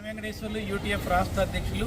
Venkateswarlu UTF రాష్ట్ర అధ్యక్షులు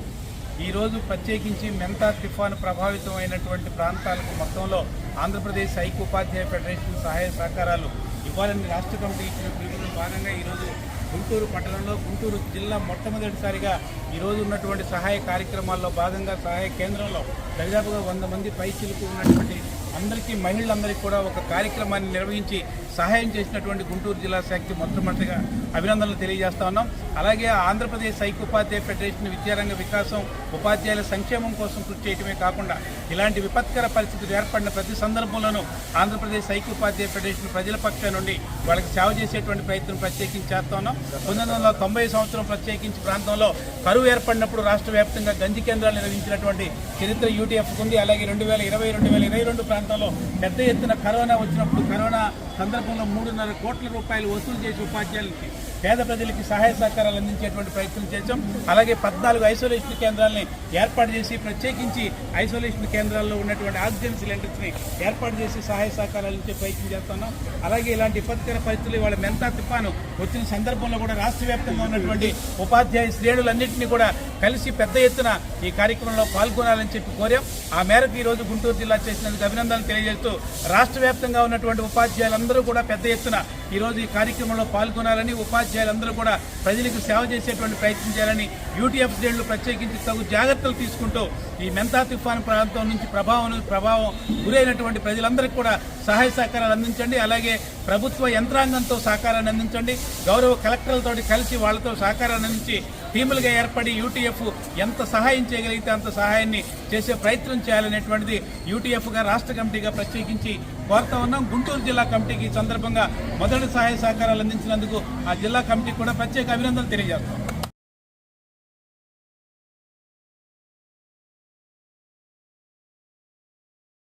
ఈరోజు ప్రత్యేకించి మెంతా తుఫాను ప్రభావితమైనటువంటి ప్రాంతాలకు మొత్తంలో ఆంధ్రప్రదేశ్ ఐక్య ఉపాధ్యాయ ఫెడరేషన్ సహాయ సహకారాలు ఇవ్వాలని రాష్ట్ర కమిటీ ఇచ్చిన పిలుపులో భాగంగా ఈరోజు గుంటూరు పట్టణంలో గుంటూరు జిల్లా మొట్టమొదటిసారిగా ఈరోజు ఉన్నటువంటి సహాయ కార్యక్రమాల్లో భాగంగా సహాయ కేంద్రంలో దాదాపుగా 100 మంది పైచిలకు ఉన్నటువంటి అందరికీ మహిళలందరికీ కూడా ఒక కార్యక్రమాన్ని నిర్వహించి సహాయం చేసినటువంటి గుంటూరు జిల్లా శాఖకి మొట్టమొదటిగా అభినందనలు తెలియజేస్తా ఉన్నాం. అలాగే ఆంధ్రప్రదేశ్ ఐక్య ఉపాధ్యాయ ఫెడరేషన్ విద్యారంగ వికాసం ఉపాధ్యాయుల సంక్షేమం కోసం కృషి చేయడమే కాకుండా ఇలాంటి విపత్కర పరిస్థితులు ఏర్పడిన ప్రతి సందర్భంలోనూ ఆంధ్రప్రదేశ్ ఐక్య ఉపాధ్యాయ ఫెడరేషన్ ప్రజల పక్షం నుండి వాళ్ళకి సేవ చేసేటువంటి ప్రయత్నం ప్రత్యేకించి చేస్తా ఉన్నాం. 1990 సంవత్సరం ప్రత్యేకించి ప్రాంతంలో కరువు ఏర్పడినప్పుడు రాష్ట్ర వ్యాప్తంగా గంజి కేంద్రాలు నిర్వహించినటువంటి చరిత్ర యూటీఎఫ్ ఉంది. అలాగే 2020-2022 ప్రాంతంలో పెద్ద ఎత్తున కరోనా వచ్చినప్పుడు కరోనా సందర్భంలో 3.5 కోట్ల రూపాయలు వసూలు చేసి ఉపాధ్యాయులకి పేద ప్రజలకి సహాయ సహకారాలు అందించేటువంటి ప్రయత్నం చేశాం. అలాగే 14 ఐసోలేషన్ కేంద్రాలని ఏర్పాటు చేసి ప్రత్యేకించి ఐసోలేషన్ కేంద్రాల్లో ఉన్నటువంటి ఆక్సిజన్ సిలిండర్స్ని ఏర్పాటు చేసి సహాయ సహకారాలు ఇచ్చే ప్రయత్నం చేస్తున్నాం. అలాగే ఇలాంటి విపత్కర పరిస్థితులు వాళ్ళ మెంతా తుఫాను వచ్చిన సందర్భంలో కూడా రాష్ట్ర వ్యాప్తంగా ఉన్నటువంటి ఉపాధ్యాయ శ్రేణులన్నింటినీ కూడా కలిసి పెద్ద ఎత్తున ఈ కార్యక్రమంలో పాల్గొనాలని చెప్పి కోరాం. ఆ మేరకు ఈరోజు గుంటూరు జిల్లా చేసినందుకు అభినందనలు తెలియజేస్తూ రాష్ట్ర వ్యాప్తంగా ఉన్నటువంటి ఉపాధ్యాయులందరూ కూడా పెద్ద ఎత్తున ఈరోజు ఈ కార్యక్రమంలో పాల్గొనాలని ఉపాధ్యాయులందరూ కూడా ప్రజలకు సేవ చేసేటువంటి ప్రయత్నం చేయాలని యూటీఎఫ్ శ్రేణులు ప్రత్యేకించి తగు జాగ్రత్తలు తీసుకుంటూ ఈ మెంతా తుఫాను ప్రాంతం నుంచి ప్రభావం గురైనటువంటి ప్రజలందరికీ కూడా సహాయ సహకారాలు అందించండి. అలాగే ప్రభుత్వ యంత్రాంగంతో సహకారాన్ని అందించండి. గౌరవ కలెక్టర్లతో కలిసి వాళ్ళతో సహకారాన్ని అందించి టీములుగా ఏర్పడి యూటీఎఫ్ ఎంత సహాయం చేయగలిగితే అంత సహాయాన్ని చేసే ప్రయత్నం చేయాలనేటువంటిది యూటీఎఫ్గా రాష్ట్ర కమిటీగా ప్రత్యేకించి కోరుతా ఉన్నాం. గుంటూరు జిల్లా కమిటీకి ఈ సందర్భంగా మొదటి సహాయ సహకారాలు అందించినందుకు ఆ జిల్లా కమిటీకి కూడా ప్రత్యేక అభినందనలు తెలియజేస్తాం.